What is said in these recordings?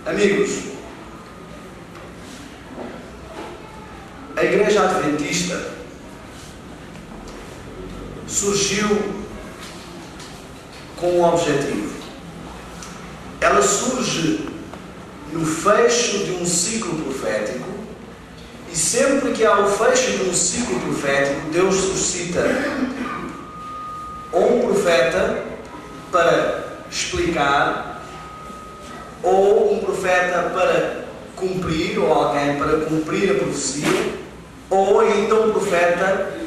Amigos, a Igreja Adventista surgiu com um objetivo. Ela surge no fecho de um ciclo profético, e sempre que há o fecho de um ciclo profético, Deus suscita ou um profeta para explicar, ou um profeta para cumprir, ou alguém para cumprir a profecia, ou então um profeta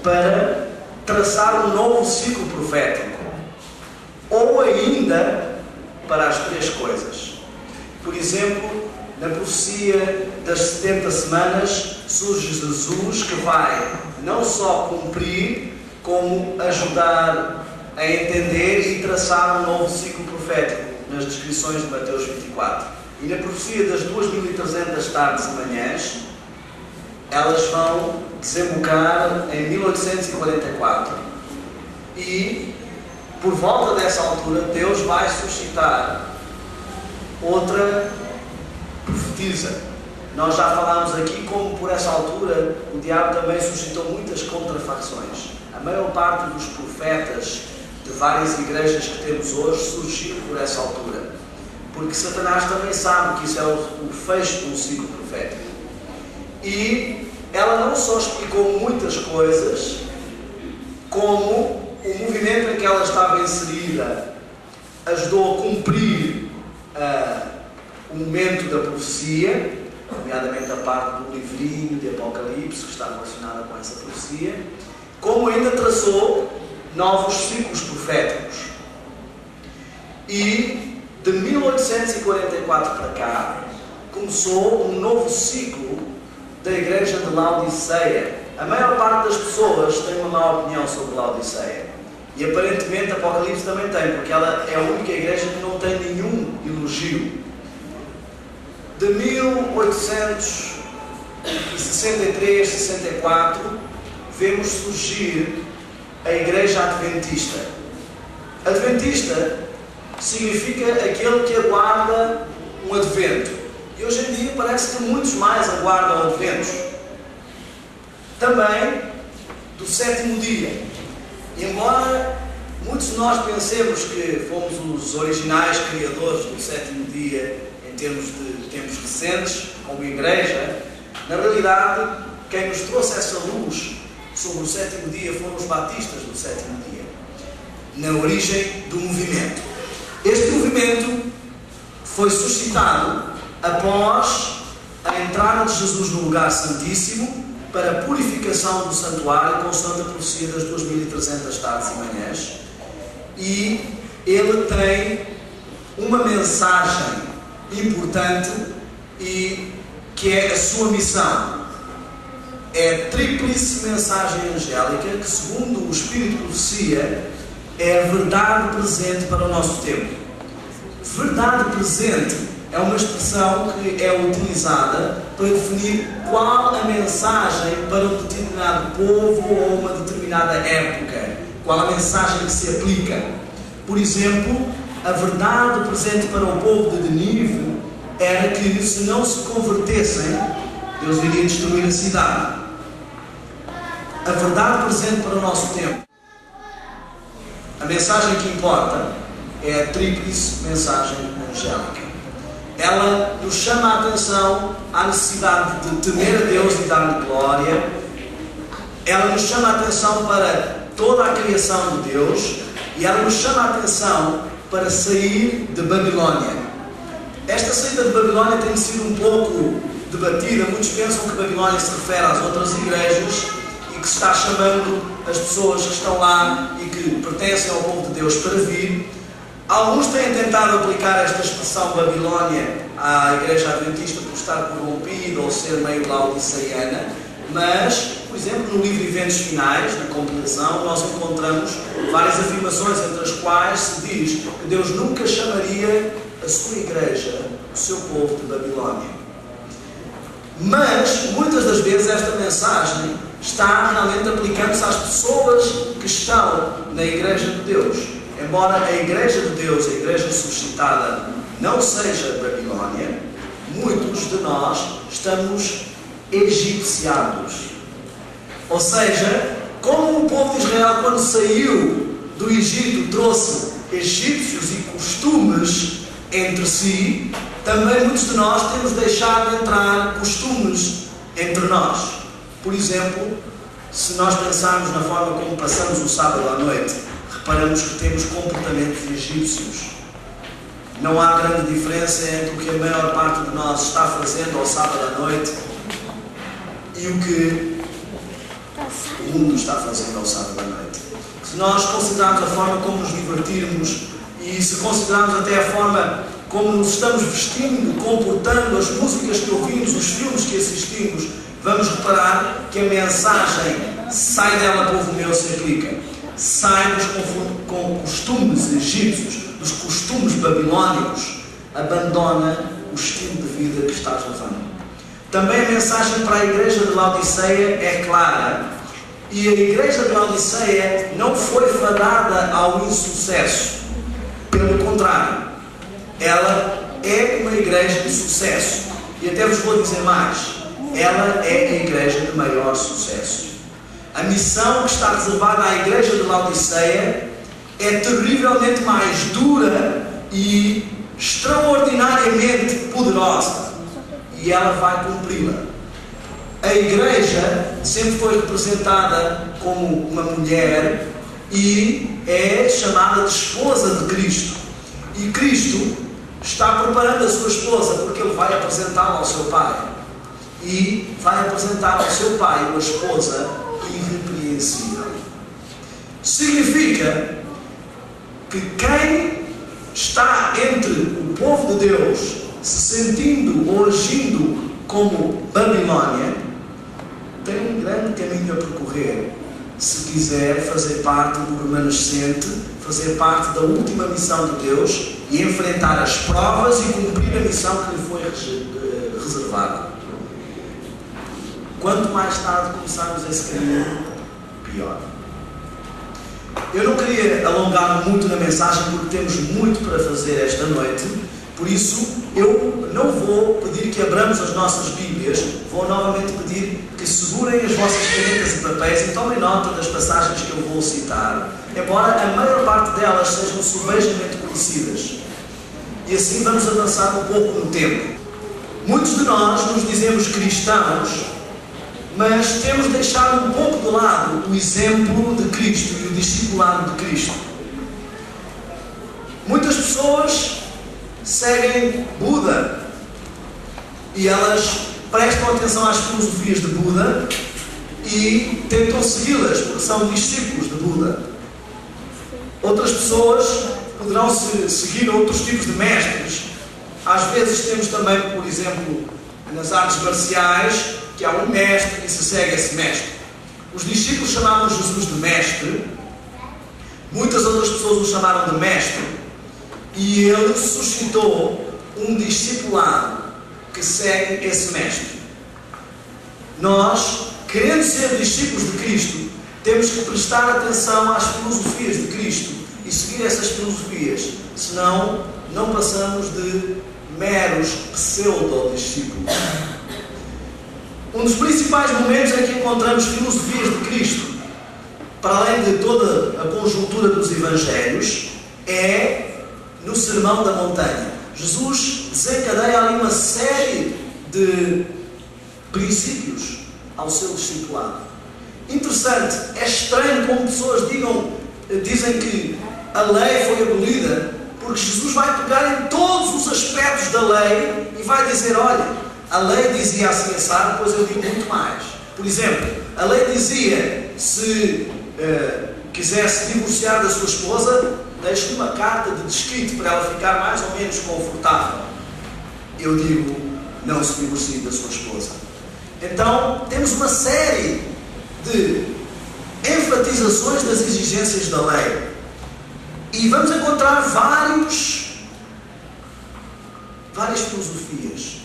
para traçar um novo ciclo profético, ou ainda para as três coisas. Por exemplo, na profecia das 70 semanas surge Jesus, que vai não só cumprir, como ajudar a entender e traçar um novo ciclo profético, nas descrições de Mateus 24. E na profecia das 2.300 tardes e manhãs, elas vão desembocar em 1844. E, por volta dessa altura, Deus vai suscitar outra profetisa. Nós já falámos aqui como, por essa altura, o diabo também suscitou muitas contrafações. A maior parte dos profetas de várias igrejas que temos hoje surgiram por essa altura, porque Satanás também sabe que isso é o fecho de um ciclo profético. E ela não só explicou muitas coisas, como o movimento em que ela estava inserida ajudou a cumprir o momento da profecia, nomeadamente a parte do livrinho de Apocalipse, que está relacionada com essa profecia, como ainda traçou novos ciclos proféticos. E de 1844 para cá começou um novo ciclo da igreja de Laodiceia. A maior parte das pessoas tem uma má opinião sobre Laodiceia, e aparentemente Apocalipse também tem, porque ela é a única igreja que não tem nenhum elogio. De 1863, 64, vemos surgir a Igreja Adventista. Adventista significa aquele que aguarda um advento. E hoje em dia parece que muitos mais aguardam adventos. Também do sétimo dia. E embora muitos de nós pensemos que fomos os originais criadores do sétimo dia em termos de tempos recentes, como igreja, na realidade quem nos trouxe essa luz sobre o sétimo dia foram os batistas do sétimo dia, na origem do movimento. Este movimento foi suscitado após a entrada de Jesus no lugar santíssimo para a purificação do santuário, consoante a profecia das 2.300 tardes e manhãs, e ele tem uma mensagem importante, e que é a sua missão. É a tríplice mensagem angélica, que segundo o Espírito de Profecia é a verdade presente para o nosso tempo. Verdade presente é uma expressão que é utilizada para definir qual a mensagem para um determinado povo ou uma determinada época, qual a mensagem que se aplica. Por exemplo, a verdade presente para o povo de Nínive era que, se não se convertessem, Deus iria destruir a cidade. A verdade presente para o nosso tempo, a mensagem que importa, é a tríplice mensagem angélica. Ela nos chama a atenção à necessidade de temer a Deus e dar-lhe glória. Ela nos chama a atenção para toda a criação de Deus, e ela nos chama a atenção para sair de Babilónia. Esta saída de Babilónia tem sido um pouco debatida. Muitos pensam que Babilónia se refere às outras igrejas e que se está chamando as pessoas que estão lá e que pertencem ao povo de Deus para vir. Alguns têm tentado aplicar esta expressão Babilónia à Igreja Adventista por estar corrompida ou ser meio laodiceiana, mas, por exemplo, no livro Eventos Finais, na compilação, nós encontramos várias afirmações, entre as quais se diz que Deus nunca chamaria a sua igreja, o seu povo, de Babilónia. Mas, muitas das vezes, esta mensagem está realmente aplicando-se às pessoas que estão na Igreja de Deus. Embora a Igreja de Deus, a Igreja suscitada não seja Babilónia, muitos de nós estamos egipciados. Ou seja, como o povo de Israel, quando saiu do Egito, trouxe egípcios e costumes entre si, também muitos de nós temos deixado entrar costumes entre nós. Por exemplo, se nós pensarmos na forma como passamos o sábado à noite, reparamos que temos comportamentos egípcios. Não há grande diferença entre o que a maior parte de nós está fazendo ao sábado à noite e o que o mundo está fazendo ao sábado à noite. Se nós considerarmos a forma como nos divertirmos e se considerarmos até a forma como nos estamos vestindo, comportando, as músicas que ouvimos, os filmes que assistimos, vamos reparar que a mensagem sai dela, povo meu, se aplica. Sai com costumes egípcios, dos costumes babilónicos, abandona o estilo de vida que estás levando. Também a mensagem para a igreja de Laodiceia é clara, e a igreja de Laodiceia não foi fadada ao insucesso. Pelo contrário, ela é uma igreja de sucesso. E até vos vou dizer mais, ela é a igreja de maior sucesso. A missão que está reservada à igreja de Laodiceia é terrivelmente mais dura e extraordinariamente poderosa. E ela vai cumpri-la. A igreja sempre foi representada como uma mulher e é chamada de esposa de Cristo. E Cristo está preparando a sua esposa porque Ele vai apresentá-la ao seu Pai. E vai apresentar ao seu Pai uma esposa irrepreensível. Significa que quem está entre o povo de Deus se sentindo ou agindo como Babilónia tem um grande caminho a percorrer se quiser fazer parte do remanescente, fazer parte da última missão de Deus e enfrentar as provas e cumprir a missão que lhe foi reservada. Quanto mais tarde começarmos esse caminho, pior. Eu não queria alongar-me muito na mensagem porque temos muito para fazer esta noite. Por isso, eu não vou pedir que abramos as nossas Bíblias, vou novamente pedir que segurem as vossas canetas e papéis e tomem nota das passagens que eu vou citar, embora a maior parte delas sejam subejamente conhecidas. E assim vamos avançar um pouco no tempo. Muitos de nós nos dizemos cristãos, mas temos deixado um pouco de lado o exemplo de Cristo e o discipulado de Cristo. Muitas pessoas seguem Buda e elas prestam atenção às filosofias de Buda e tentam segui-las porque são discípulos de Buda. Outras pessoas poderão seguir outros tipos de mestres. Às vezes temos também, por exemplo, nas artes marciais, que há um mestre e se segue esse mestre. Os discípulos chamavam Jesus de mestre, muitas outras pessoas o chamaram de mestre, e ele suscitou um discipulado que segue esse mestre. Nós, querendo ser discípulos de Cristo, temos que prestar atenção às filosofias de Cristo e seguir essas filosofias, senão não passamos de meros pseudo-discípulos. Um dos principais momentos em que encontramos filosofias de Cristo, para além de toda a conjuntura dos Evangelhos, é no Sermão da Montanha. Jesus desencadeia ali uma série de princípios ao seu discipulado. Interessante, é estranho como pessoas dizem que a lei foi abolida, porque Jesus vai pegar em todos os aspectos da lei e vai dizer, olha, a lei dizia assim assado, depois eu digo muito mais. Por exemplo, a lei dizia, se quisesse divorciar da sua esposa, deixe uma carta de desquite para ela ficar mais ou menos confortável. Eu digo, não se divorcie da sua esposa. Então, temos uma série de enfatizações das exigências da lei. E vamos encontrar várias filosofias.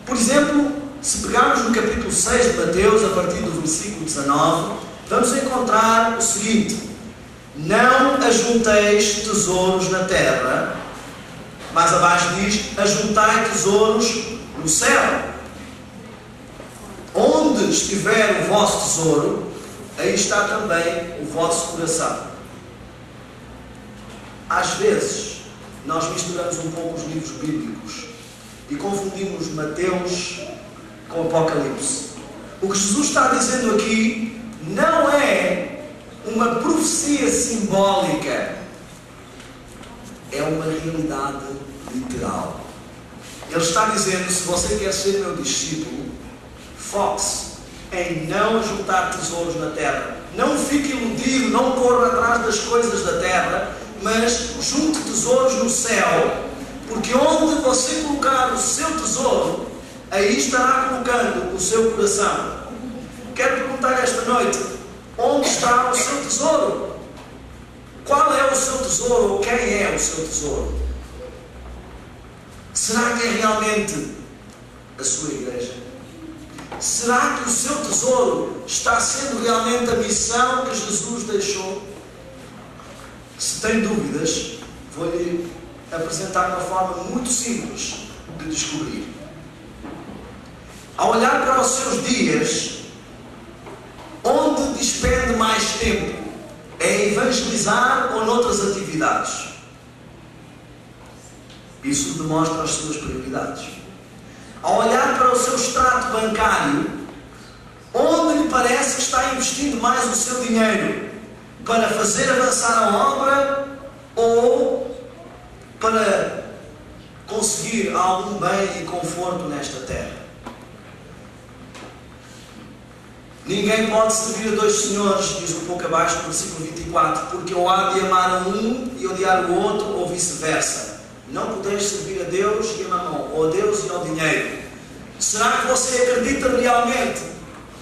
Por exemplo, se pegarmos no capítulo 6 de Mateus, a partir do versículo 19, vamos encontrar o seguinte: não ajunteis tesouros na terra, Mais abaixo diz: ajuntai tesouros no céu. Onde estiver o vosso tesouro, aí está também o vosso coração. Às vezes, nós misturamos um pouco os livros bíblicos e confundimos Mateus com Apocalipse. O que Jesus está dizendo aqui não é uma profecia simbólica, é uma realidade literal. Ele está dizendo: se você quer ser meu discípulo, foque-se em não ajuntar tesouros na terra. Não fique iludido, não corra atrás das coisas da terra, mas junte tesouros no céu, porque onde você colocar o seu tesouro, aí estará colocando o seu coração. Quero perguntar esta noite: onde está o seu tesouro? Qual é o seu tesouro, ou quem é o seu tesouro? Será que é realmente a sua igreja? Será que o seu tesouro está sendo realmente a missão que Jesus deixou? Se tem dúvidas, vou-lhe apresentar uma forma muito simples de descobrir. Ao olhar para os seus dias, onde despende mais tempo? É evangelizar ou noutras atividades? Isso demonstra as suas prioridades. Ao olhar para o seu extrato bancário, onde lhe parece que está investindo mais o seu dinheiro? Para fazer avançar a obra ou para conseguir algum bem e conforto nesta terra? Ninguém pode servir a dois senhores, diz um pouco abaixo no versículo 24, porque ou há de amar a um e odiar o outro, ou vice-versa. Não podeis servir a Deus e a Mamon, ou a Deus e ao dinheiro. Será que você acredita realmente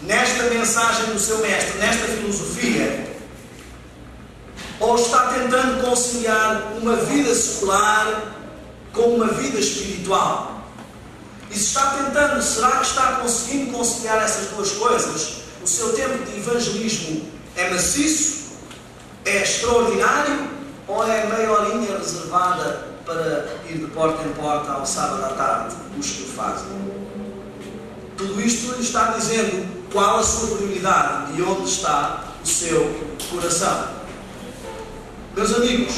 nesta mensagem do seu mestre, nesta filosofia? Ou está tentando conciliar uma vida secular com uma vida espiritual? E se está tentando, será que está conseguindo conciliar essas duas coisas? O seu tempo de evangelismo é maciço? É extraordinário? Ou é meia horinha reservada para ir de porta em porta ao sábado à tarde, os que o fazem? Tudo isto lhe está dizendo qual a sua prioridade e onde está o seu coração. Meus amigos,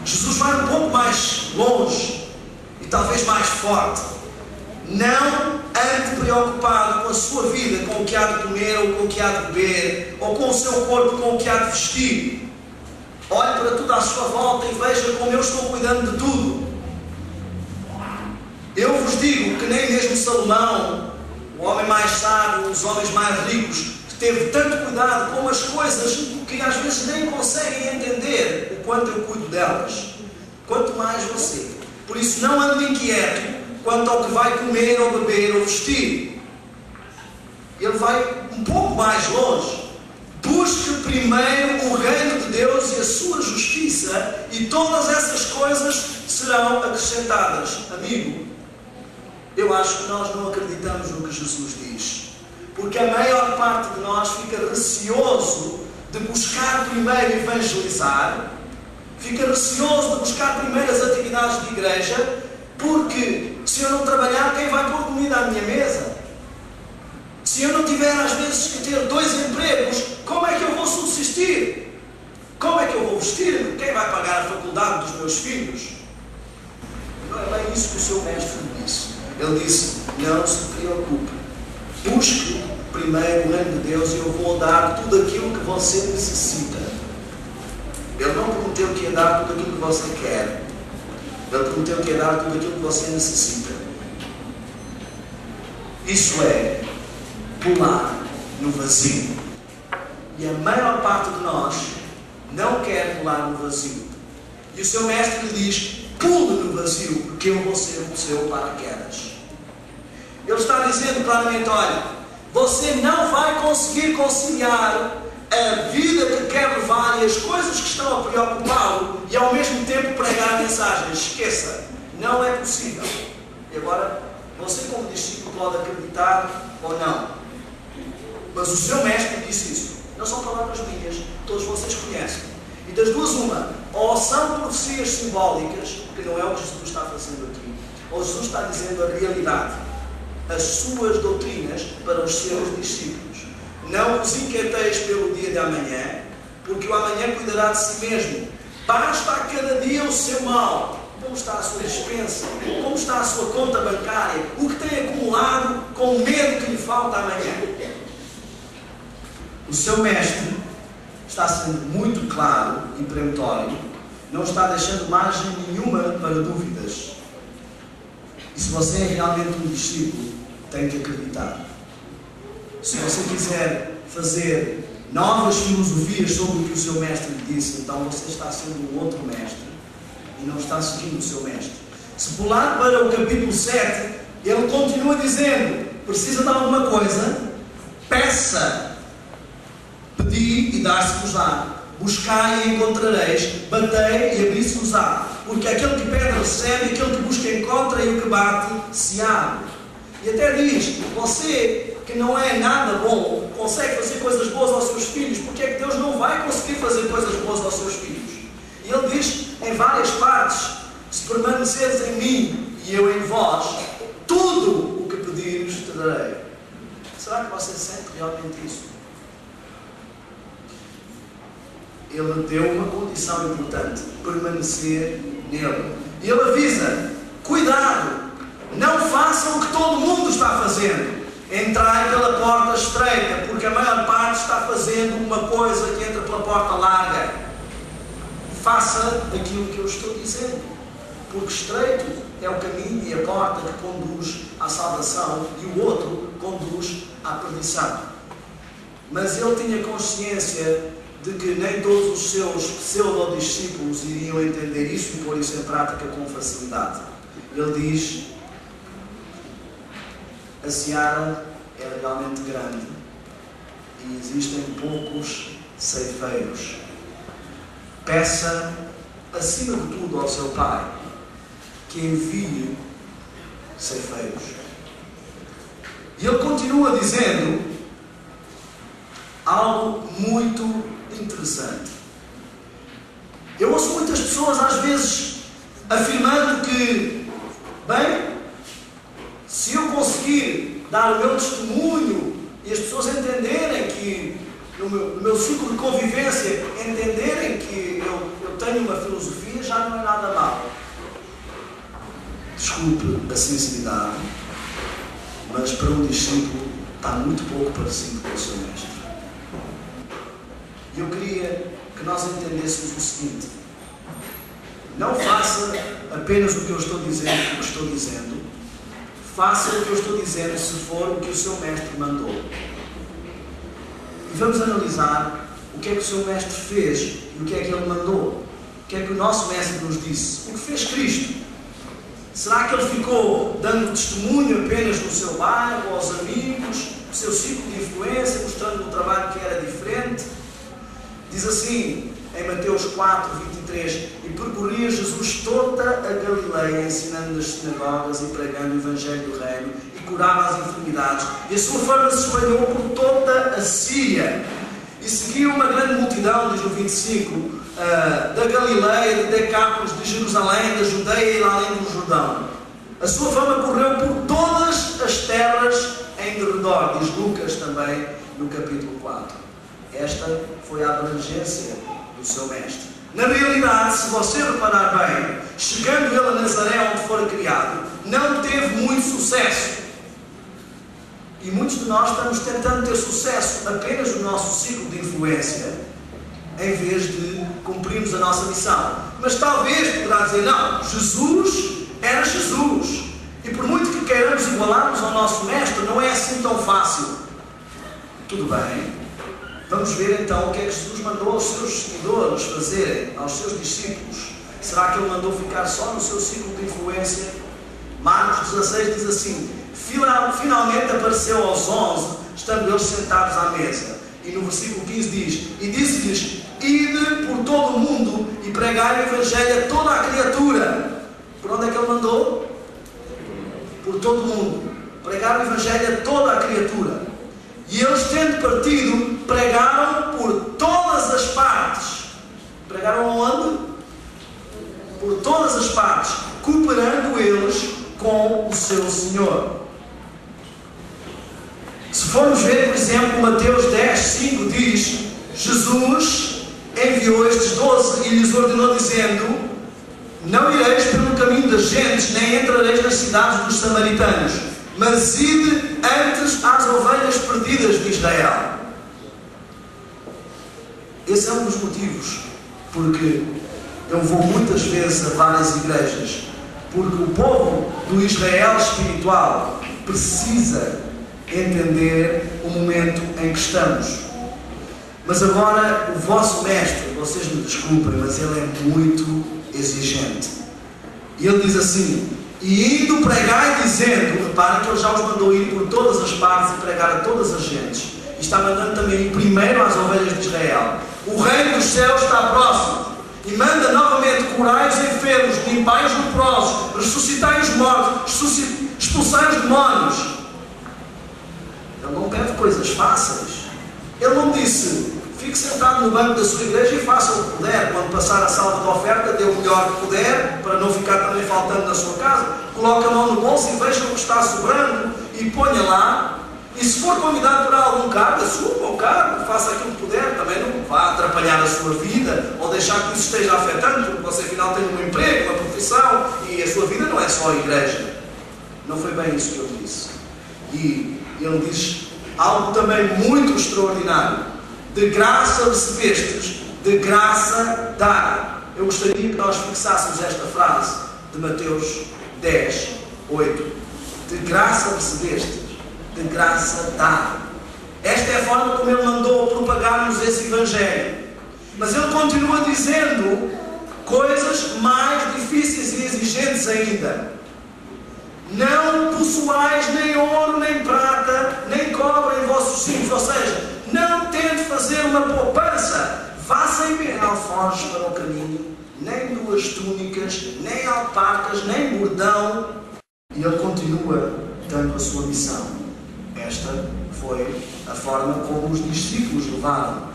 Jesus vai um pouco mais longe e talvez mais forte. Não ande preocupado com a sua vida, com o que há de comer ou com o que há de beber, ou com o seu corpo, com o que há de vestir. Olhe para tudo à sua volta e veja como eu estou cuidando de tudo. Eu vos digo que nem mesmo Salomão, o homem mais sábio, um dos homens mais ricos, teve tanto cuidado com as coisas que às vezes nem conseguem entender o quanto eu cuido delas. Quanto mais você. Por isso não ande inquieto quanto ao que vai comer ou beber ou vestir. Ele vai um pouco mais longe. Busque primeiro o reino de Deus e a sua justiça, e todas essas coisas serão acrescentadas. Amigo, eu acho que nós não acreditamos no que Jesus diz, porque a maior parte de nós fica receoso de buscar primeiro evangelizar, fica receoso de buscar primeiro as atividades de igreja, porque se eu não trabalhar, quem vai pôr comida à minha mesa? Se eu não tiver às vezes que ter 2 empregos, como é que eu vou subsistir? Como é que eu vou vestir-me? Quem vai pagar a faculdade dos meus filhos? Não é bem isso que o seu mestre disse. Ele disse: não se preocupe, busque primeiro o reino de Deus e eu vou dar tudo aquilo que você necessita. Ele não prometeu que ia dar tudo aquilo que você quer. Ele prometeu que ia dar tudo aquilo que você necessita. Isso é pular no vazio. E a maior parte de nós não quer pular no vazio. E o seu mestre lhe diz: pule no vazio, porque eu vou ser o seu paraquedas. Ele está dizendo claramente: olha, você não vai conseguir conciliar a vida que quer levar e as coisas que estão a preocupá-lo e ao mesmo tempo pregar a mensagem. Esqueça, não é possível. E agora, você como discípulo pode acreditar ou não, mas o seu mestre disse isso. Não são palavras minhas, todos vocês conhecem. E das duas uma, ou são profecias simbólicas, que não é o que Jesus está fazendo aqui, ou Jesus está dizendo a realidade, as suas doutrinas para os seus discípulos. Não vos inquieteis pelo dia de amanhã, porque o amanhã cuidará de si mesmo. Basta a cada dia o seu mal. Como está a sua despensa? Como está a sua conta bancária? O que tem acumulado com o medo que lhe falta amanhã? O seu mestre está sendo muito claro e peremptório, não está deixando margem nenhuma para dúvidas. E se você é realmente um discípulo, tem que acreditar. Se você quiser fazer novas filosofias sobre o que o seu mestre lhe disse, então você está sendo um outro mestre e não está seguindo o seu mestre. Se pular para o capítulo 7, ele continua dizendo: precisa de alguma coisa? Peça. Pedi e dar-se-vos-á. Buscai e encontrareis. Batei e abri-se-vos-á. Porque aquele que pede recebe, aquele que busca encontra, e o que bate se abre. E até diz: você que não é nada bom, consegue fazer coisas boas aos seus filhos, porque é que Deus não vai conseguir fazer coisas boas aos seus filhos? E ele diz em várias partes: se permaneceres em mim e eu em vós, tudo o que pedires te darei. Será que você sente realmente isso? Ele deu uma condição importante: permanecer nele. E ele avisa: cuidado, não façam o que todo mundo está fazendo. Entrai pela porta estreita, porque a maior parte está fazendo uma coisa que entra pela porta larga. Faça aquilo que eu estou dizendo, porque estreito é o caminho e a porta que conduz à salvação, e o outro conduz à perdição. Mas ele tinha consciência de que nem todos os seus pseudo-discípulos iriam entender isso e pôr isso em prática com facilidade. Ele diz: a seara é realmente grande e existem poucos ceifeiros. Peça, acima de tudo, ao seu Pai que envie ceifeiros. E ele continua dizendo algo muito interessante. Eu ouço muitas pessoas às vezes afirmando que, bem, se eu conseguir dar o meu testemunho e as pessoas entenderem que, no meu ciclo de convivência, entenderem que eu tenho uma filosofia, já não é nada mal. Desculpe a sinceridade, mas para um discípulo está muito pouco parecido com o seu mestre. E eu queria que nós entendêssemos o seguinte: não faça apenas o que eu estou dizendo porque estou dizendo. Faça o que eu estou dizendo se for o que o seu mestre mandou. E vamos analisar o que é que o seu mestre fez e o que é que ele mandou. O que é que o nosso mestre nos disse? O que fez Cristo? Será que ele ficou dando testemunho apenas no seu bairro, aos amigos, no seu ciclo de influência, mostrando um trabalho que era diferente? Diz assim, em Mateus 4, 23, e percorria Jesus toda a Galileia, ensinando nas sinagogas e pregando o Evangelho do Reino, e curava as enfermidades, e a sua fama se espalhou por toda a Síria. E seguiu uma grande multidão, diz no 25, da Galileia, de Decápolis, de Jerusalém, da Judeia e lá além do Jordão. A sua fama correu por todas as terras em derredor, diz Lucas também no capítulo 4. Esta foi a abrangência do seu mestre. Na realidade, se você reparar bem, chegando ele a Nazaré, onde fora criado, não teve muito sucesso. E muitos de nós estamos tentando ter sucesso apenas no nosso ciclo de influência, em vez de cumprirmos a nossa missão. Mas talvez poderá dizer: não, Jesus era Jesus. E por muito que queiramos igualarmos ao nosso mestre, não é assim tão fácil. Tudo bem. Vamos ver então o que é que Jesus mandou aos seus seguidores fazerem, aos seus discípulos. Será que ele mandou ficar só no seu ciclo de influência? Marcos 16 diz assim: finalmente apareceu aos 11, estando eles sentados à mesa. E no versículo 15 diz: e disse-lhes: ide por todo o mundo e pregai o Evangelho a toda a criatura. Por onde é que ele mandou? Por todo o mundo. Pregar o Evangelho a toda a criatura. E eles, tendo partido, pregaram por todas as partes. Pregaram aonde? por todas as partes, cooperando eles com o seu Senhor. Se formos ver, por exemplo, Mateus 10, 5 diz: Jesus enviou estes 12 e lhes ordenou, dizendo: não ireis pelo caminho das gentes, nem entrareis nas cidades dos samaritanos, mas ide antes às ovelhas perdidas de Israel. Esse é um dos motivos porque eu vou muitas vezes a várias igrejas, porque o povo do Israel espiritual precisa entender o momento em que estamos. Mas agora o vosso mestre, vocês me desculpem, mas ele é muito exigente. E ele diz assim: e indo pregai dizendo, reparem que ele já os mandou ir por todas as partes e pregar a todas as gentes. E está mandando também ir primeiro às ovelhas de Israel. O reino dos céus está próximo. E manda novamente: curai os enfermos, limpai os leprosos, ressuscitai os mortos, expulsai os demónios. Ele não pede coisas fáceis. Ele não disse: fique sentado no banco da sua igreja e faça o que puder. Quando passar a salva de oferta, dê o melhor que puder, para não ficar também faltando na sua casa. Coloque a mão no bolso e veja o que está sobrando e ponha lá. E se for convidado para algum cargo, assuma o cargo, faça aquilo que puder. Também não vá atrapalhar a sua vida ou deixar que isso esteja afetando, porque você afinal tem um emprego, uma profissão, e a sua vida não é só a igreja. Não foi bem isso que eu disse. E ele diz algo também muito extraordinário: de graça recebestes, de graça dá. Eu gostaria que nós fixássemos esta frase de Mateus 10, 8. De graça recebestes, de graça dá. Esta é a forma como ele mandou propagar-nos esse Evangelho. Mas ele continua dizendo coisas mais difíceis e exigentes ainda. Não possuais nem ouro, nem prata, nem cobre em vossos cintos. Ou seja, não tente fazer uma poupança. Vá sem bem alforjes para o caminho, nem duas túnicas, nem alpacas, nem bordão. E ele continua dando a sua missão. Esta foi a forma como os discípulos levaram.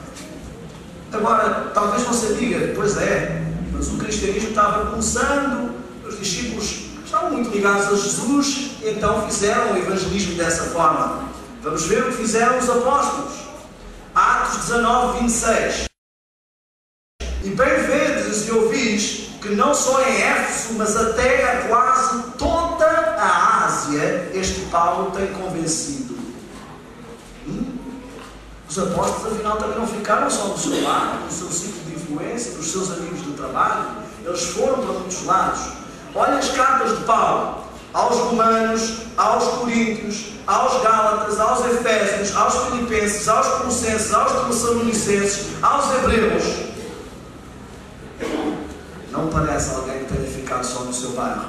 Agora, talvez você diga: pois é, mas o cristianismo estava começando, os discípulos estavam muito ligados a Jesus, então fizeram o evangelismo dessa forma. Vamos ver o que fizeram os apóstolos. Atos 19, 26. E bem vedes e ouvis que não só em Éfeso, mas até a quase toda a Ásia, este Paulo tem convencido. Os apóstolos, afinal, também não ficaram só no seu lar, no seu ciclo de influência, dos seus amigos do trabalho. Eles foram para muitos lados. Olha as cartas de Paulo aos Romanos, aos Coríntios, aos Gálatas, aos Efésios, aos Filipenses, aos Colossenses, aos Tessalonicenses, aos Hebreus. Não parece alguém que tenha ficado só no seu bairro.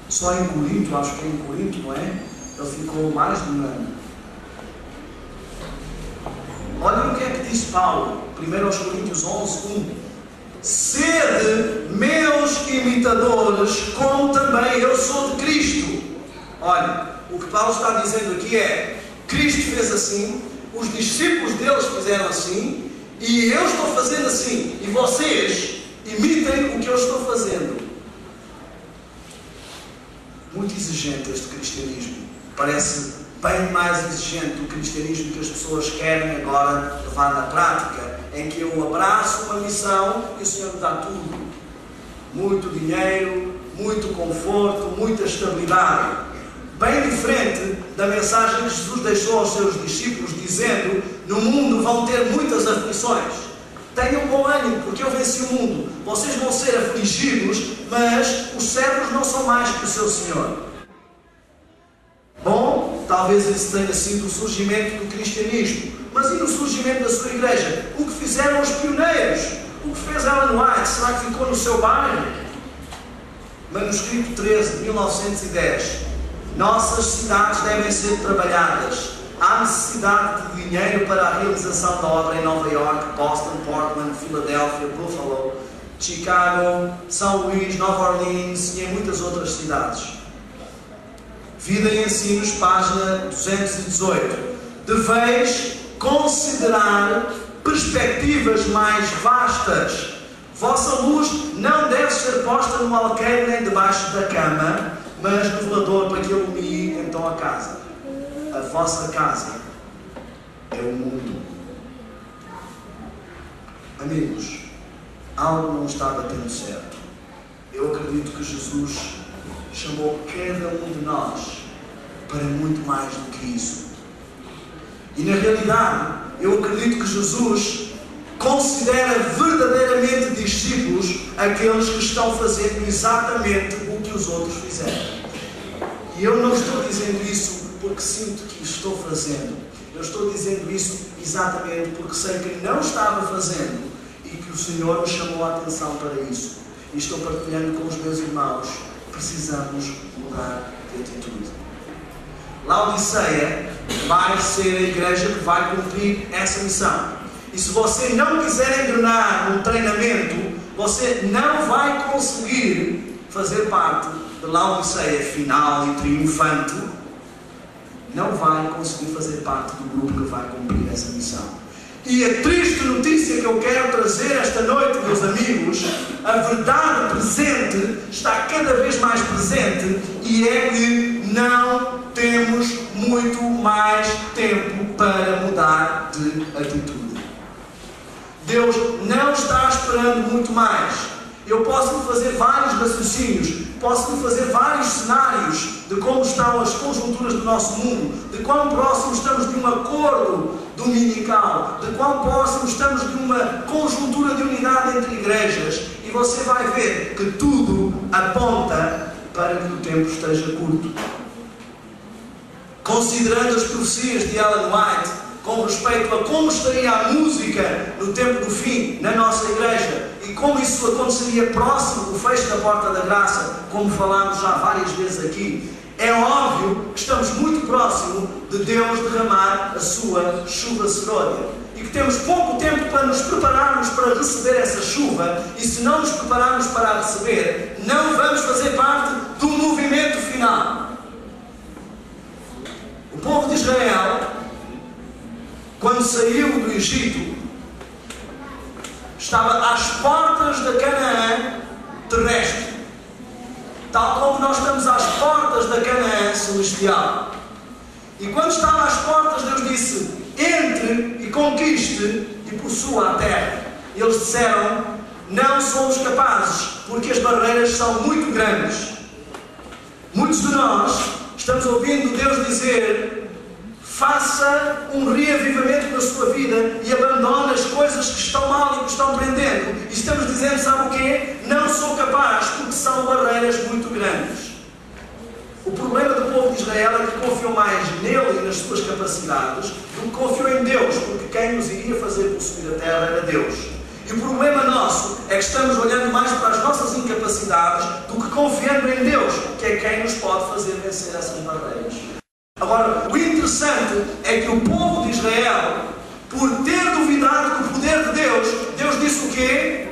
Só em Corinto, acho que é em Corinto, não é? Ele ficou mais de um ano. Olha o que é que diz Paulo, 1 Coríntios 11, 1. Sede meus imitadores, como também eu sou de Cristo. Olha, o que Paulo está dizendo aqui é: Cristo fez assim, os discípulos deles fizeram assim, e eu estou fazendo assim, e vocês imitem o que eu estou fazendo. Muito exigente este cristianismo. Parece bem mais exigente do cristianismo que as pessoas querem agora levar na prática, em que eu abraço uma missão e o Senhor me dá tudo. Muito dinheiro, muito conforto, muita estabilidade. Bem diferente da mensagem que Jesus deixou aos seus discípulos, dizendo: no mundo vão ter muitas aflições. Tenham bom ânimo, porque eu venci o mundo. Vocês vão ser afligidos, mas os servos não são mais que o seu Senhor. Bom, talvez esse tenha sido o surgimento do cristianismo. Mas e no surgimento da sua igreja? O que fizeram os pioneiros? O que fez Ellen White? Será que ficou no seu bairro? Manuscrito 13, de 1910. Nossas cidades devem ser trabalhadas. Há necessidade de dinheiro para a realização da obra em Nova York, Boston, Portland, Filadélfia, Buffalo, Chicago, São Luís, Nova Orleans e em muitas outras cidades. Vida e Ensinos, página 218. Deveis considerar perspectivas mais vastas. Vossa luz não deve ser posta no alqueire nem debaixo da cama, mas no velador, para que ilumine então a casa. A vossa casa é o mundo. Amigos, algo não está batendo certo. Eu acredito que Jesus chamou cada um de nós para muito mais do que isso. E na realidade, eu acredito que Jesus considera verdadeiramente discípulos aqueles que estão fazendo exatamente o que os outros fizeram. E eu não estou dizendo isso porque sinto que estou fazendo. Eu estou dizendo isso exatamente porque sei que não estava fazendo e que o Senhor me chamou a atenção para isso. E estou partilhando com os meus irmãos. Precisamos mudar de atitude. Laodiceia vai ser a igreja que vai cumprir essa missão. E se você não quiser engrenar um treinamento, você não vai conseguir fazer parte da Laodiceia final e triunfante. Não vai conseguir fazer parte do grupo que vai cumprir essa missão. E a triste notícia que eu quero trazer esta noite, meus amigos, a verdade presente está cada vez mais presente, e é que não temos muito mais tempo para mudar de atitude. Deus não está esperando muito mais. Eu posso fazer vários raciocínios, posso fazer vários cenários de como estão as conjunturas do nosso mundo, de quão próximos estamos de um acordo dominical, de quão próximos estamos de uma conjuntura de unidade entre igrejas, e você vai ver que tudo aponta para que o tempo esteja curto. Considerando as profecias de Ellen White com respeito a como estaria a música no tempo do fim na nossa igreja e como isso aconteceria próximo do fecho da porta da graça, como falámos já várias vezes aqui, é óbvio que estamos muito próximo de Deus derramar a sua chuva serôdia e que temos pouco tempo para nos prepararmos para receber essa chuva, e se não nos prepararmos para a receber, não vamos fazer parte do movimento final. O povo de Israel, quando saiu do Egito, estava às portas da Canaã terrestre, tal como nós estamos às portas da Canaã celestial. E quando estava às portas, Deus disse: entre e conquiste e possua a terra. E eles disseram: não somos capazes, porque as barreiras são muito grandes. Muitos de nós estamos ouvindo Deus dizer: faça um reavivamento na sua vida e abandone as coisas que estão mal e que estão prendendo. E estamos dizendo, sabe o quê? Não sou capaz, porque são barreiras muito grandes. O problema do povo de Israel é que confiou mais nele e nas suas capacidades do que confiou em Deus, porque quem nos iria fazer possuir a terra era Deus. E o problema nosso é que estamos olhando mais para as nossas incapacidades do que confiando em Deus, que é quem nos pode fazer vencer essas barreiras. Agora, o interessante é que o povo de Israel, por ter duvidado do poder de Deus, Deus disse o quê?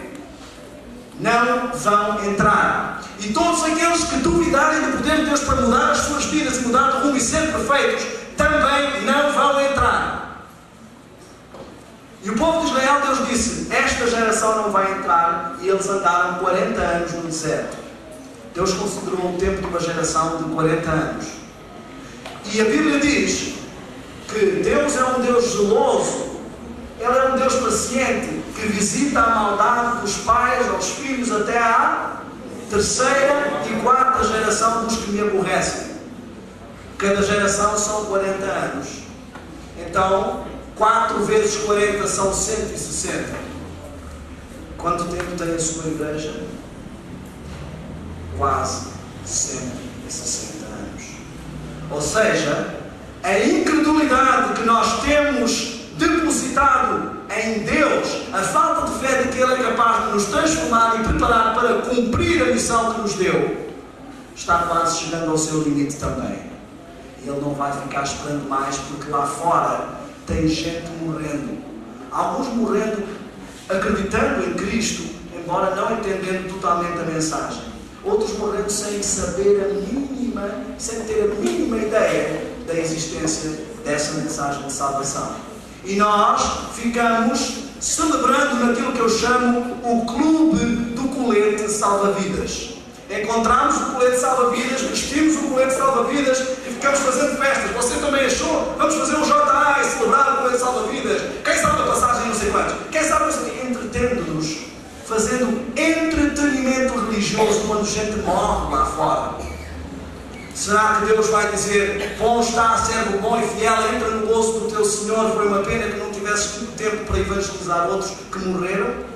Não vão entrar. E todos aqueles que duvidarem do poder de Deus para mudar as suas vidas e mudar de rumo e ser perfeitos, também não vão entrar. E o povo de Israel, Deus disse: esta geração não vai entrar. E eles andaram 40 anos no deserto. Deus considerou o tempo de uma geração de 40 anos. E a Bíblia diz que Deus é um Deus zeloso, Ele é um Deus paciente, que visita a maldade dos pais aos filhos até à terceira e quarta geração dos que me aborrecem. Cada geração são 40 anos. Então, 4 vezes 40 são 160. Quanto tempo tem a sua igreja? Quase 160 anos. Ou seja, a incredulidade que nós temos depositado em Deus, a falta de fé de que Ele é capaz de nos transformar e preparar para cumprir a missão que nos deu, está quase chegando ao seu limite também. E Ele não vai ficar esperando mais, porque lá fora tem gente morrendo. Alguns morrendo acreditando em Cristo, embora não entendendo totalmente a mensagem. Outros morrendo sem saber sem ter a mínima ideia da existência dessa mensagem de salvação. E nós ficamos celebrando naquilo que eu chamo o clube do colete salva-vidas. Encontramos o colete salva-vidas, vestimos o colete salva-vidas e ficamos fazendo festas. Você também achou? Vamos fazer um JA e celebrar o colete salva-vidas. Quem sabe a passagem não sei quantos? Quem sabe entretendo-nos, fazendo entretenimento religioso quando gente morre lá fora. Será que Deus vai dizer: bom está, servo bom e fiel, entra no gozo do teu Senhor, foi uma pena que não tivesses muito tempo para evangelizar outros que morreram?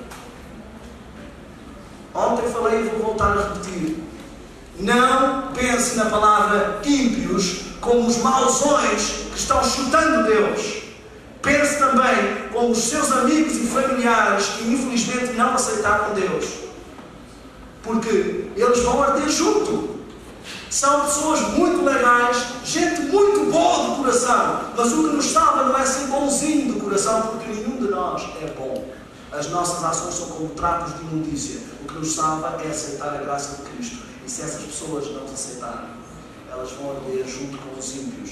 Ontem falei e vou voltar a repetir. Não pense na palavra ímpios como os mauzões que estão chutando Deus. Pense também como os seus amigos e familiares que infelizmente não aceitaram Deus. Porque eles vão arder junto. São pessoas muito legais, gente muito boa de coração. Mas o que nos salva não é ser bonzinho de coração, porque nenhum de nós é bom. As nossas ações são como trapos de imundícia. O que nos salva é aceitar a graça de Cristo. E se essas pessoas não nos aceitarem, elas vão arder junto com os ímpios.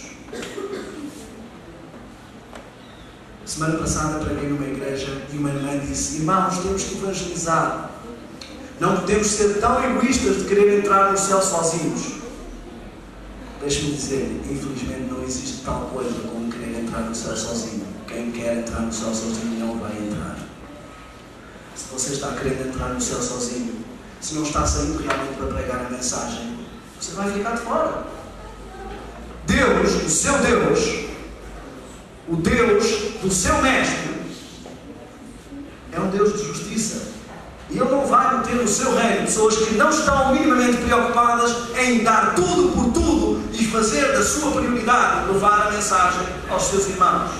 Semana passada preguei numa igreja e uma irmã disse: irmãos, temos que evangelizar. Não podemos ser tão egoístas de querer entrar no céu sozinhos. Deixe-me dizer, infelizmente não existe tal coisa como querer entrar no céu sozinho. Quem quer entrar no céu sozinho não vai entrar. Se você está querendo entrar no céu sozinho, se não está saindo realmente para pregar a mensagem, você vai ficar de fora. Deus, o seu Deus, o Deus do seu mestre, é um Deus de justiça. E Ele não vai meter no seu reino pessoas que não estão minimamente preocupadas em dar tudo por tudo e fazer da sua prioridade levar a mensagem aos seus irmãos.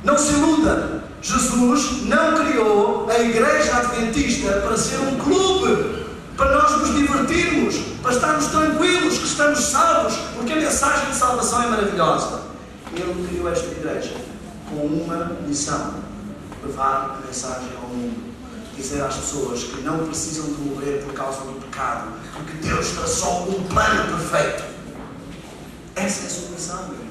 Não se iluda. Jesus não criou a Igreja Adventista para ser um clube, para nós nos divertirmos, para estarmos tranquilos que estamos salvos, porque a mensagem de salvação é maravilhosa. Ele criou esta igreja com uma missão: levar a mensagem ao mundo, dizer às pessoas que não precisam de morrer por causa do pecado, porque Deus traçou um plano perfeito. Essa é a sua missão, meu irmão.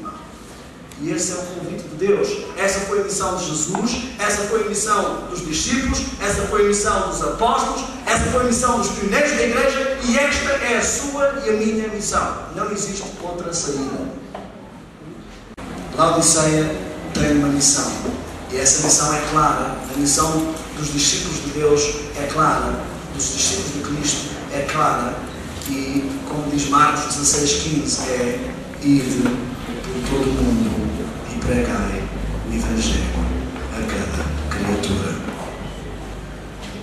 E esse é o convite de Deus. Essa foi a missão de Jesus, essa foi a missão dos discípulos, essa foi a missão dos apóstolos, essa foi a missão dos pioneiros da igreja, e esta é a sua e a minha missão. Não existe outra saída. Laodiceia tem uma missão, e essa missão é clara. A missão dos discípulos de Deus é clara, dos discípulos de Cristo é clara, e como diz Marcos 16:15, é ir por todo o mundo e pregai o Evangelho a cada criatura.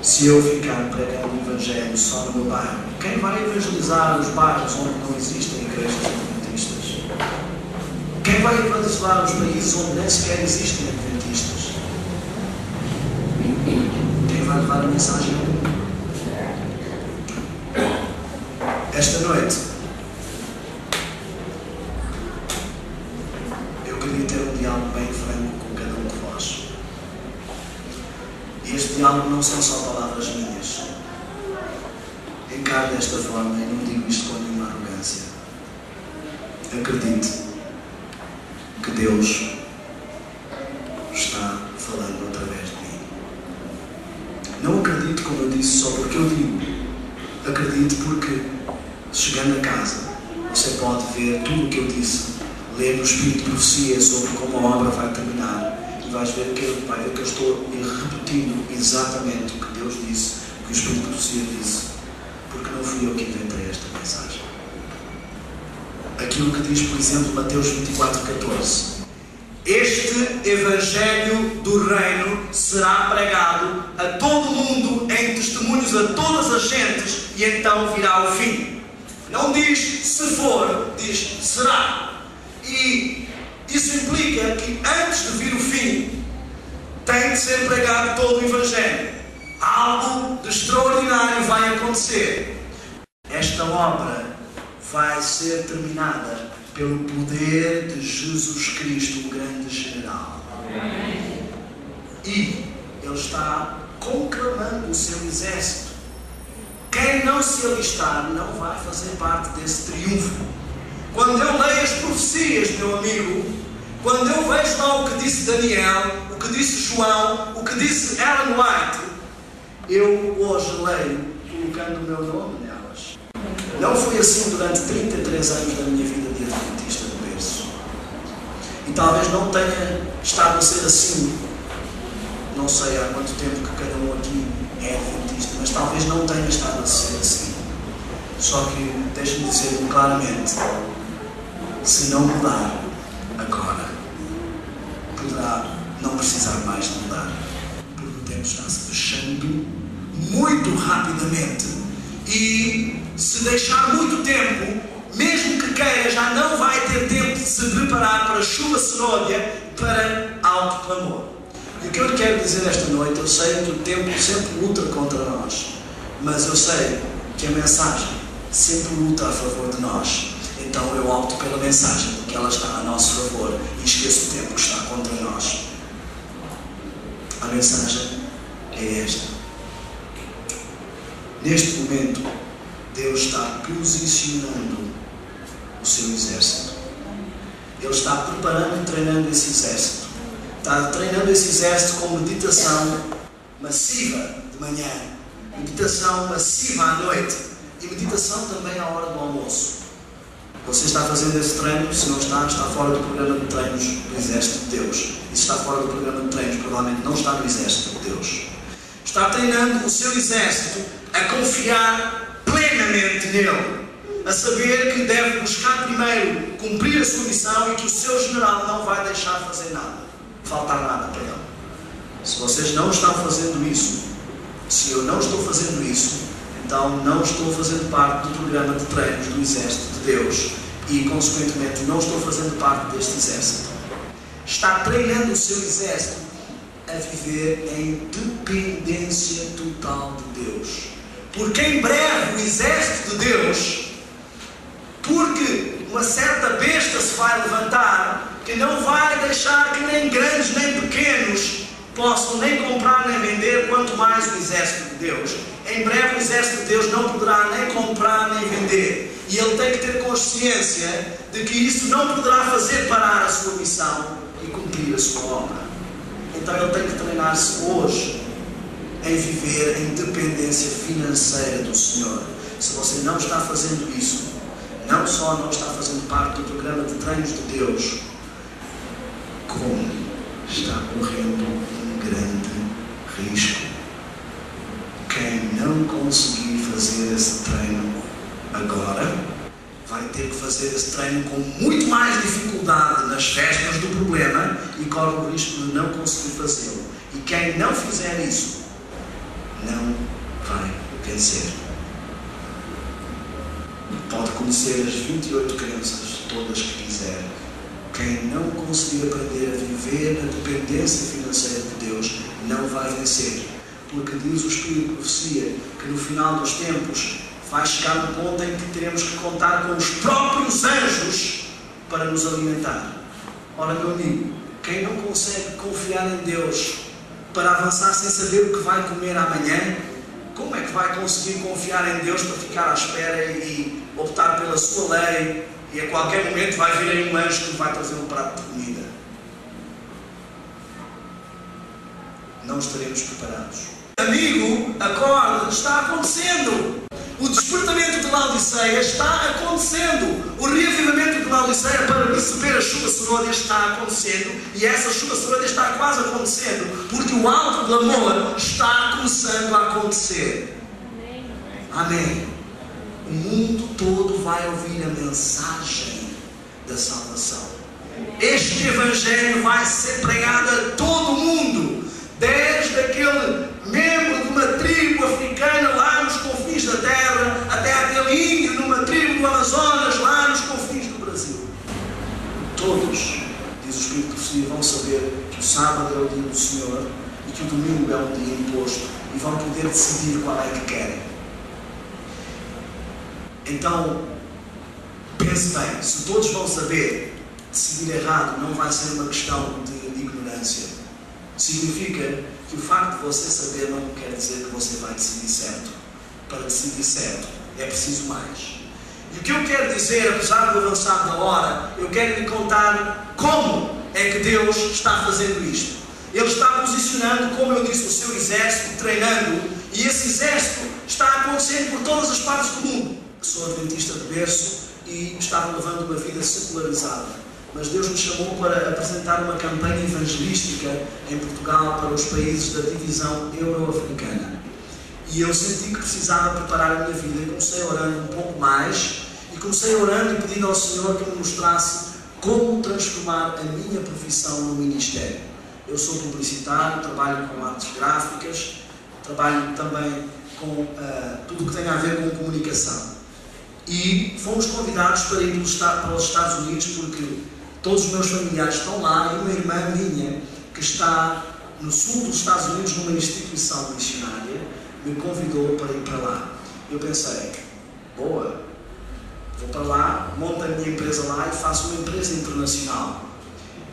Se eu ficar pregando o Evangelho só no meu bairro, quem vai evangelizar os bairros onde não existem igrejas adventistas? Quem vai evangelizar os países onde nem sequer existem adventistas? Quem vai levar a mensagem ao mundo? Esta noite eu queria ter um diálogo bem franco com cada um de vós. E este diálogo não são só palavras minhas. Encaro desta forma e não digo isto com nenhuma arrogância. Acredite que Deus está falando através de mim. Não acredito, como eu disse, só porque eu digo. Acredito porque, chegando a casa, você pode ver tudo o que eu disse, ler no Espírito de Profecia sobre como a obra vai terminar, e vais ver que eu estou repetindo exatamente o que Deus disse, o que o Espírito de Profecia disse, porque não fui eu que inventei esta mensagem. Aquilo que diz, por exemplo, Mateus 24:14. Este Evangelho do Reino será pregado a todo o mundo em testemunhos a todas as gentes, e então virá o fim. Não diz se for, diz será. E isso implica que antes de vir o fim, tem de ser pregado todo o Evangelho. Algo de extraordinário vai acontecer. Esta obra vai ser terminada pelo poder de Jesus Cristo, o grande general. Amém. E Ele está conclamando o seu exército. Quem não se alistar não vai fazer parte desse triunfo. Quando eu leio as profecias, meu amigo, quando eu vejo lá o que disse Daniel, o que disse João, o que disse Ellen White, eu hoje leio colocando o meu nome nelas. Não foi assim durante 33 anos da minha vida de adventista de berço. E talvez não tenha estado a ser assim. Não sei há quanto tempo que cada um aqui é adventista, mas talvez não tenha estado a ser assim. Só que, deixe-me dizer claramente, se não mudar agora, poderá não precisar mais de mudar, porque o tempo está se fechando muito rapidamente e se deixar muito tempo, mesmo que queira, já não vai ter tempo de se preparar para a chuva serôdia, para alto clamor. E o que eu lhe quero dizer esta noite, eu sei que o tempo sempre luta contra nós, mas eu sei que a mensagem sempre luta a favor de nós. Então eu opto pela mensagem, porque ela está a nosso favor e esqueço o tempo que está contra nós. A mensagem é esta. Neste momento, Deus está posicionando o seu exército. Ele está preparando e treinando esse exército. Está treinando esse exército com meditação massiva de manhã, meditação massiva à noite e meditação também à hora do almoço. Você está fazendo esse treino? Se não está, está fora do programa de treinos do Exército de Deus. E se está fora do programa de treinos, provavelmente não está no Exército de Deus. Está treinando o seu exército a confiar plenamente nele, a saber que deve buscar primeiro cumprir a sua missão e que o seu general não vai deixar de fazer nada, faltar nada para ele. Se vocês não estão fazendo isso, se eu não estou fazendo isso, então não estou fazendo parte do programa de treinos do Exército de Deus e, consequentemente, não estou fazendo parte deste exército. Está treinando o seu exército a viver em dependência total de Deus. Porque em breve o exército de Deus, porque uma certa besta se vai levantar que não vai deixar que nem grandes nem pequenos possam nem comprar nem vender, quanto mais o exército de Deus. Em breve o exército de Deus não poderá nem comprar nem vender. E ele tem que ter consciência de que isso não poderá fazer parar a sua missão e cumprir a sua obra. Então ele tem que treinar-se hoje em viver em dependência financeira do Senhor. Se você não está fazendo isso, não só não está fazendo parte do programa de treinos de Deus, como está correndo um grande risco. Quem não conseguir fazer esse treino agora, vai ter que fazer esse treino com muito mais dificuldade nas vésperas do problema e corre o risco de não conseguir fazê-lo. E quem não fizer isso, não vai vencer. Pode conhecer as 28 crenças todas que quiser. Quem não conseguir aprender a viver na dependência financeira de Deus, não vai vencer. Porque diz o Espírito de Profecia que no final dos tempos vai chegar um ponto em que teremos que contar com os próprios anjos para nos alimentar. Ora, meu amigo, quem não consegue confiar em Deus para avançar sem saber o que vai comer amanhã, como é que vai conseguir confiar em Deus para ficar à espera e optar pela sua lei e a qualquer momento vai vir aí um anjo que vai trazer um prato de comida? Não estaremos preparados. Amigo, acorde, está acontecendo. O despertamento de Laodiceia está acontecendo. O reavivamento de Laodiceia para receber a chuva serôdia está acontecendo. E essa chuva serôdia está quase acontecendo. Porque o alto clamor está começando a acontecer. Amém. O mundo todo vai ouvir a mensagem da salvação. Este Evangelho vai ser pregado a todo o mundo. Desde aquele membro de uma tribo africana lá nos confins da terra, até aquele índio numa tribo do Amazonas lá nos confins do Brasil. Todos, diz o Espírito de Profecia, vão saber que o sábado é o dia do Senhor e que o domingo é um dia imposto e vão poder decidir qual é que querem. Então, pense bem, se todos vão saber, decidir errado não vai ser uma questão de ignorância. Significa que o facto de você saber não quer dizer que você vai decidir certo. Para decidir certo é preciso mais. E o que eu quero dizer, apesar de avançar da hora, eu quero lhe contar como é que Deus está fazendo isto. Ele está posicionando, como eu disse, o seu exército, treinando E esse exército está acontecendo por todas as partes do mundo. Sou adventista de berço e estava levando uma vida secularizada. Mas Deus me chamou para apresentar uma campanha evangelística em Portugal para os países da divisão euro-africana. E eu senti que precisava preparar a minha vida e comecei orando um pouco mais. E comecei orando e pedindo ao Senhor que me mostrasse como transformar a minha profissão no ministério. Eu sou publicitário, trabalho com artes gráficas, trabalho também com tudo o que tem a ver com comunicação. E fomos convidados para ir para os Estados Unidos porque todos os meus familiares estão lá e uma irmã minha que está no sul dos Estados Unidos numa instituição missionária me convidou para ir para lá. Eu pensei, boa, vou para lá, monto a minha empresa lá e faço uma empresa internacional.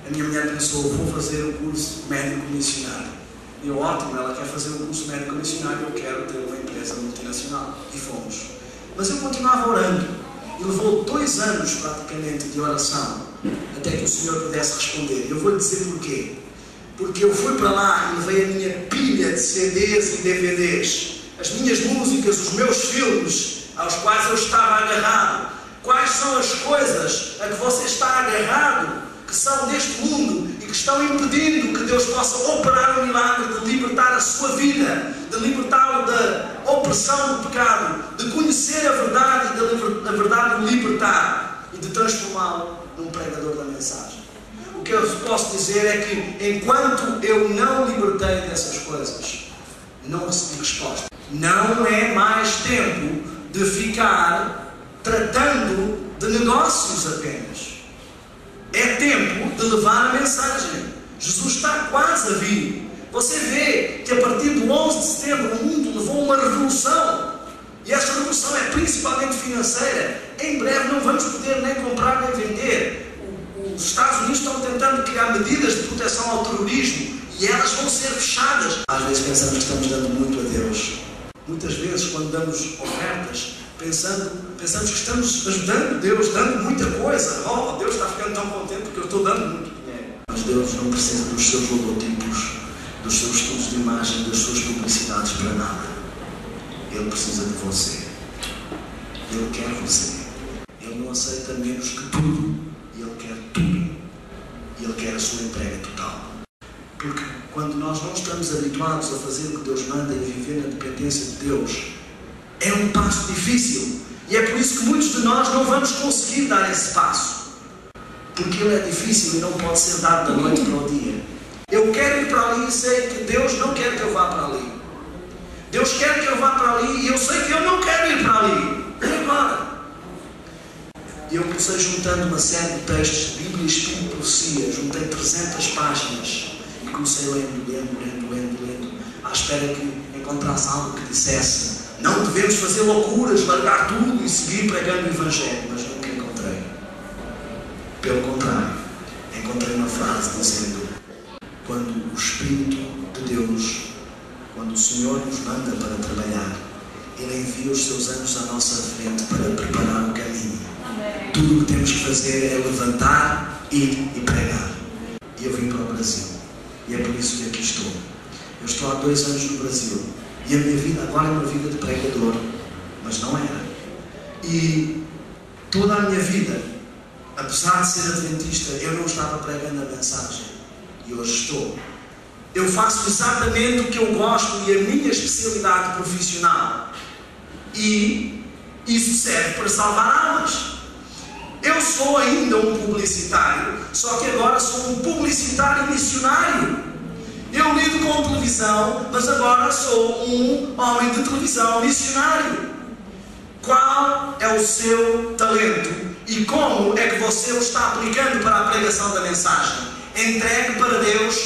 A minha mulher pensou, vou fazer o curso médico missionário. E eu, ótimo, ela quer fazer o curso médico missionário, eu quero ter uma empresa multinacional. E fomos. Mas eu continuava orando. E levou 2 anos praticamente de oração até que o Senhor pudesse responder. Eu vou lhe dizer porquê. Porque eu fui para lá e levei a minha pilha de CDs e DVDs, as minhas músicas, os meus filmes, aos quais eu estava agarrado. Quais são as coisas a que você está agarrado, que são deste mundo e que estão impedindo que Deus possa operar um milagre de libertar a sua vida, de libertá-lo da opressão do pecado, de conhecer a verdade e da verdade o libertar e de transformá-lo num pregador da mensagem. O que eu posso dizer é que enquanto eu não libertei dessas coisas, não recebi resposta. Não é mais tempo de ficar tratando de negócios apenas. É tempo de levar a mensagem. Jesus está quase a vir. Você vê que a partir do 11 de setembro o mundo levou uma revolução. E esta revolução é principalmente financeira. Em breve não vamos poder nem comprar nem vender. Os Estados Unidos estão tentando criar medidas de proteção ao terrorismo e elas vão ser fechadas. Às vezes pensamos que estamos dando muito a Deus. Muitas vezes, quando damos ofertas, pensamos que estamos ajudando Deus, dando muita coisa. Oh, Deus está ficando tão contente porque eu estou dando muito dinheiro. Mas Deus não precisa dos seus logotipos, dos seus estudos de imagem, das suas publicidades para nada. Ele precisa de você. Ele quer você. Ele não aceita menos que tudo. E Ele quer tudo. E Ele quer a sua entrega total. Porque quando nós não estamos habituados a fazer o que Deus manda e viver na dependência de Deus, é um passo difícil. E é por isso que muitos de nós não vamos conseguir dar esse passo. Porque ele é difícil e não pode ser dado da noite para o dia. Eu quero ir para ali e sei que Deus não quer que eu vá para ali. Deus quer que eu vá para ali e eu sei que eu não quero ir para ali. E agora? E eu comecei juntando uma série de textos de Bíblia, Espírito e Profecia. Juntei 300 páginas. E comecei lendo, à espera que encontrasse algo que dissesse: não devemos fazer loucuras, largar tudo e seguir pregando o Evangelho. Mas nunca encontrei. Pelo contrário, encontrei uma frase dizendo: quando o Espírito de Deus, quando o Senhor nos manda para trabalhar, Ele envia os seus anjos à nossa frente para preparar o caminho. Tudo o que temos que fazer é levantar, ir e pregar. E eu vim para o Brasil. E é por isso que aqui estou. Eu estou há 2 anos no Brasil. E a minha vida agora é uma vida de pregador. Mas não era. E toda a minha vida, apesar de ser adventista, eu não estava pregando a mensagem. E hoje estou. Eu faço exatamente o que eu gosto e a minha especialidade profissional. E isso serve para salvar almas. Eu sou ainda um publicitário, só que agora sou um publicitário missionário. Eu lido com televisão, mas agora sou um homem de televisão missionário. Qual é o seu talento? E como é que você o está aplicando para a pregação da mensagem? Entregue para Deus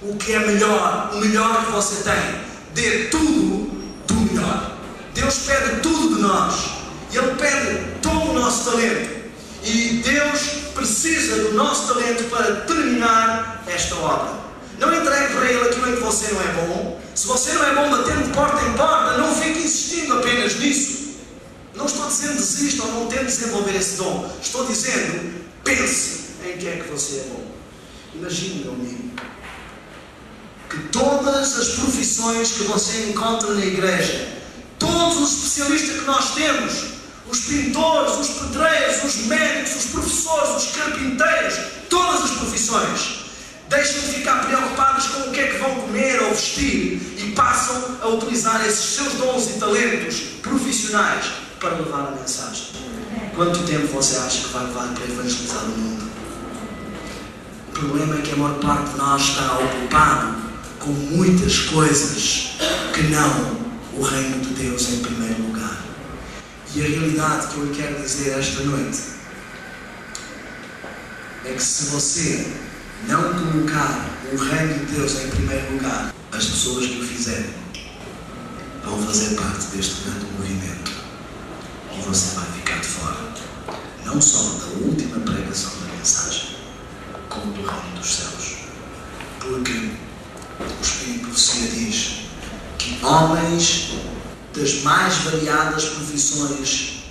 o que é melhor, o melhor que você tem. Dê tudo do melhor. Deus pede tudo de nós. Ele pede todo o nosso talento. E Deus precisa do nosso talento para terminar esta obra. Não entregue para Ele aquilo em que você não é bom. Se você não é bom batendo de porta em porta, não fique insistindo apenas nisso. Não estou dizendo desista ou não tente desenvolver esse dom. Estou dizendo, pense em que é que você é bom. Imagine, meu amigo, que todas as profissões que você encontra na igreja, todos os especialistas que nós temos, os pintores, os pedreiros, os médicos, os professores, os carpinteiros, todas as profissões, deixam de ficar preocupados com o que é que vão comer ou vestir e passam a utilizar esses seus dons e talentos profissionais para levar a mensagem. Quanto tempo você acha que vai levar para evangelizar o mundo? O problema é que a maior parte de nós está ocupado com muitas coisas que não o reino de Deus em primeiro lugar. E a realidade que eu lhe quero dizer esta noite é que se você não colocar o reino de Deus em primeiro lugar, as pessoas que o fizerem vão fazer parte deste grande movimento e você vai ficar de fora, não só da última pregação da mensagem, como do reino dos céus. Porque o Espírito de Profecia diz que homens das mais variadas profissões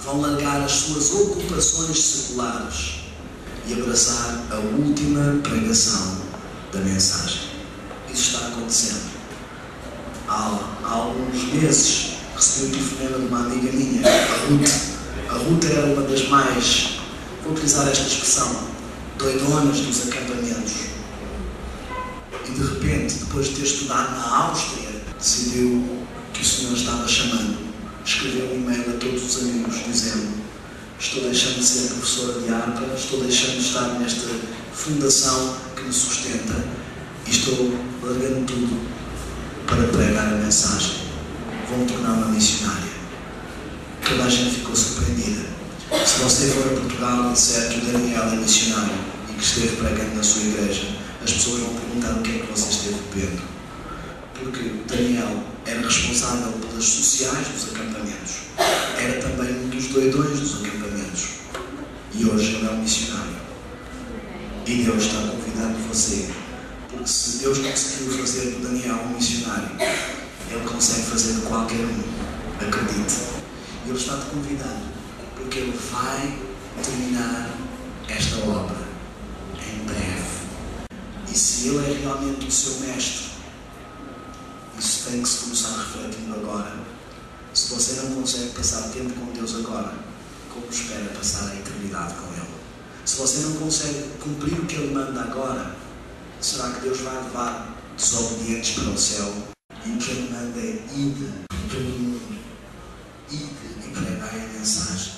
vão largar as suas ocupações seculares e abraçar a última pregação da mensagem. Isso está acontecendo. Há alguns meses recebi um telefonema de uma amiga minha, a Ruth. A Ruth era uma das mais, vou utilizar esta expressão, doidonas dos acampamentos. E de repente, depois de ter estudado na Áustria, decidiu que o Senhor estava chamando. Escreveu um e-mail a todos os amigos dizendo: estou deixando de ser professora de harpa, estou deixando de estar nesta fundação que me sustenta e estou largando tudo para pregar a mensagem. Vou-me tornar uma missionária. Toda a gente ficou surpreendida. Se você for a Portugal e disser que o Daniel é missionário e que esteve pregando na sua igreja, as pessoas vão perguntar o que é que você esteve bebendo. Porque o Daniel era responsável pelas sociais dos acampamentos. Era também um dos doidões dos acampamentos. E hoje ele é um missionário. E Deus está convidando você. Porque se Deus conseguiu fazer do Daniel um missionário, Ele consegue fazer de qualquer um. Acredite. E Ele está te convidando. Porque Ele vai terminar esta obra em breve. E se Ele é realmente o seu mestre, isso tem que se começar refletindo agora. Se você não consegue passar tempo com Deus agora, como espera passar a eternidade com Ele? Se você não consegue cumprir o que Ele manda agora, será que Deus vai levar desobedientes para o céu? E o que Ele manda é ide por todo o mundo. Ide e pregai a mensagem.